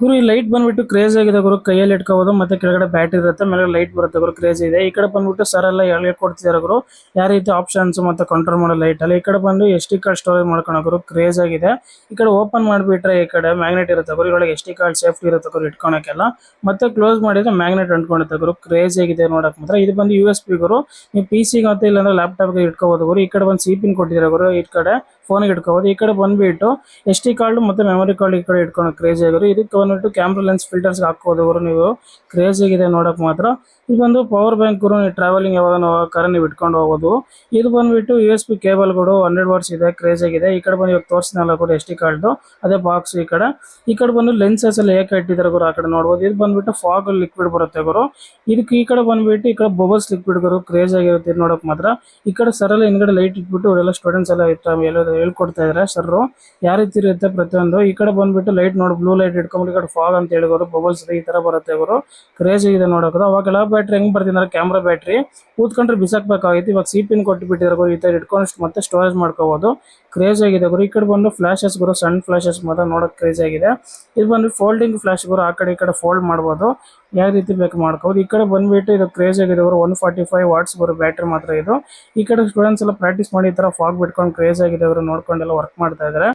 ಗುರು ಈ ಲೈಟ್ ಬಂದ್ಬಿಟ್ಟು ಕ್ರೇಜ್ ಆಗಿದೆ ಗುರು, ಕೈಯಲ್ಲಿ ಇಟ್ಕೋಬಹುದು ಮತ್ತೆ ಕೆಳಗಡೆ ಬ್ಯಾಟ್ರಿ ಇರುತ್ತೆ, ಮೇಲೆ ಲೈಟ್ ಬರುತ್ತೆ ಗುರು, ಕ್ರೇಜ್ ಇದೆ. ಈ ಕಡೆ ಬಂದ್ಬಿಟ್ಟು ಸರ್ ಎಲ್ಲ ಹೇಳ್ಕೊಡ್ತಿದಾರೆ ಗುರು ಯಾವ ರೀತಿ ಆಪ್ಷನ್ಸ್ ಮತ್ತೆ ಕಂಟ್ರೋಲ್ ಮಾಡೋ ಲೈಟ್ ಅಲ್ಲಿ. ಈ ಕಡೆ ಬಂದು SD ಕಾರ್ಡ್ ಸ್ಟೋರೇಜ್ ಮಾಡ್ಕೊಳೋ ಗುರು, ಕ್ರೇಜ್ ಆಗಿದೆ. ಈ ಕಡೆ ಓಪನ್ ಮಾಡಿಬಿಟ್ರೆ ಈ ಕಡೆ ಮ್ಯಾಗ್ನೆಟ್ ಇರುತ್ತೆ ಗುರು, ಇದರೊಳಗೆ SD ಕಾರ್ಡ್ ಸೇಫ್ಟಿ ಇರುತ್ತೆ ಗುರು ಇಟ್ಕೊಳಕ್ಕೆಲ್ಲ. ಮತ್ತೆ ಕ್ಲೋಸ್ ಮಾಡಿದ್ರೆ ಮ್ಯಾಗ್ನೆಟ್ ಅಂಟ್ಕೊಂಡಿರುತ್ತೆ ಗುರು, ಕ್ರೇಜ್ ಆಗಿದೆ ನೋಡಕ್ ಮಾತ್ರ. ಇದು ಬಂದು USB ಗುರು, ನೀವು PC ಮತ್ತೆ ಇಲ್ಲಾಂದ್ರೆ ಲ್ಯಾಪ್ಟಾಪ್ ಗೆ ಇಟ್ಕೋಬಹುದು ಗುರು. ಈ ಕಡೆ ಒಂದು ಸಿ ಪಿನ್ ಕೊಟ್ಟಿದ್ದಾರೆ ಗುರು, ಈ ಕಡೆ ಫೋನ್ ಇಟ್ಕೋಬಹುದು. ಈ ಕಡೆ ಬಂದ್ಬಿಟ್ಟು SD ಕಾರ್ಡ್ ಮತ್ತೆ ಮೆಮೊರಿ ಕಾರ್ಡ್ ಈ ಕಡೆ ಇಟ್ಕೊಂಡು ಕ್ರೇಜ್ ಆಗಿರೋ. ಇದಕ್ಕೆ ಬಂದ್ಬಿಟ್ಟು ಕ್ಯಾಮ್ರಾ ಲೆನ್ಸ್ ಫಿಲ್ಟರ್ಸ್ ಹಾಕೋದು ಗುರು ನೀವು, ಕ್ರೇಜ್ ಆಗಿದೆ ನೋಡಕ್ ಮಾತ್ರ. ಇದು ಬಂದು ಪವರ್ ಬ್ಯಾಂಕ್ ಗುರು, ನೀವು ಟ್ರಾವೆಲಿಂಗ್ ಯಾವಾಗ ಕಾರ್ ನೀವು ಇಟ್ಕೊಂಡು ಹೋಗೋದು. ಇದು ಬಂದ್ಬಿಟ್ಟು USB ಕೇಬಲ್ ಗಳು 100 ವಾಟ್ಸ್ ಇದೆ, ಕ್ರೇಜ್ ಆಗಿದೆ. ಈ ಕಡೆ ಬಂದು ಇವಾಗ ತೋರಿಸಿನಲ್ಲ ಕೂಡ SD ಕಾರ್ಡ್ ಅದೇ ಬಾಕ್ಸ್. ಈ ಕಡೆ ಬಂದು ಲೆನ್ಸಸ್ ಎಲ್ಲ ಏಕೆ ಇಟ್ಟಿದ್ದಾರೆ ಗುರು, ಆ ಕಡೆ ನೋಡಬಹುದು. ಇದು ಬಂದ್ಬಿಟ್ಟು ಫಾಗ್ ಲಿಕ್ವಿಡ್ ಬರುತ್ತೆ ಗುರು. ಇದಕ್ಕೆ ಈ ಕಡೆ ಬಂದ್ಬಿಟ್ಟು ಈ ಕಡೆ ಬಬಲ್ಸ್ ಲಿಕ್ವಿಡ್ ಗುರು, ಕ್ರೇಜ್ ಆಗಿರುತ್ತೆ ನೋಡಕ್ ಮಾತ್ರ. ಈ ಕಡೆ ಸರ್ ಎಲ್ಲ ಹಿಂದ್ಗಡೆ ಲೈಟ್ ಇಟ್ಬಿಟ್ಟು ಅವರೆಲ್ಲ ಸ್ಟೂಡೆಂಟ್ಸ್ ಎಲ್ಲ ಹೇಳ್ಕೊಡ್ತಾ ಇದಾರೆ ಸರ್ ಯಾವ ರೀತಿ ಇರುತ್ತೆ ಪ್ರತಿಯೊಂದು. ಈ ಕಡೆ ಬಂದ್ಬಿಟ್ಟು ಲೈಟ್ ನೋಡಿ, ಬ್ಲೂ ಲೈಟ್ ಇಟ್ಕೊಂಡ್ಬಿಟ್ಟು ಈ ಕಡೆ ಫಾಗ್ ಅಂತ ಹೇಳಿದ್ರು, ಬಬಲ್ಸ್ ಈ ತರ ಬರುತ್ತೆ ಗುರು, ಕ್ರೇಜ್ ಇದೆ ನೋಡೋದು. ಅವಾಗೆಲ್ಲ ಬ್ಯಾಟ್ರಿ ಹೆಂಗ್ ಬರ್ತಿದ್ದಾರೆ, ಕ್ಯಾಮ್ರಾ ಬ್ಯಾಟ್ರಿ ಕೂತ್ಕೊಂಡ್ರೆ ಬಿಸಾಕ್ಬೇಕಾಗಿತ್ತು, ಇವಾಗ ಸಿ ಪಿನ್ ಕೊಟ್ಟು ಬಿಟ್ಟಿದ್ದಾರೆ ಈ ತರ ಇಟ್ಕೊಂಡು ಮತ್ತೆ ಸ್ಟೋರೇಜ್ ಮಾಡ್ಕೋಬಹುದು, ಕ್ರೇಜ್ ಆಗಿದೆ ಗುರು. ಈ ಕಡೆ ಬಂದು ಫ್ಲಾಶಸ್ ಗುರು, ಸಣ್ಣ ಫ್ಲಾಶಸ್ ಮಾತ್ರ ನೋಡಕ್ ಕ್ರೇಜ್ ಆಗಿದೆ. ಇದು ಬಂದು ಫೋಲ್ಡಿಂಗ್ ಫ್ಲಾಶ್ ಗುರು, ಆ ಕಡೆ ಈ ಕಡೆ ಫೋಲ್ಡ್ ಮಾಡಬಹುದು, ಯಾವ ರೀತಿ ಬೇಕು ಮಾಡ್ಕೋಬಹುದು. ಈ ಕಡೆ ಬಂದ್ಬಿಟ್ಟು ಇದು ಕ್ರೇಜ್ ಆಗಿದೆ ಗುರು, 145 ವಾಟ್ಸ್ ಬರೋ ಬ್ಯಾಟ್ರಿ ಮಾತ್ರ ಇದು. ಈ ಕಡೆ ಸ್ಟೂಡೆಂಟ್ಸ್ ಎಲ್ಲ ಪ್ರಾಕ್ಟೀಸ್ ಮಾಡಿ ಈ ತರ ಫಾಗ್ ಬಿಟ್ಕೊಂಡು ಕ್ರೇಜ್ ಆಗಿದೆ ಅವರು, ನೋಡ್ಕೊಂಡೆಲ್ಲ ವರ್ಕ್ ಮಾಡ್ತಾ ಇದಾರೆ.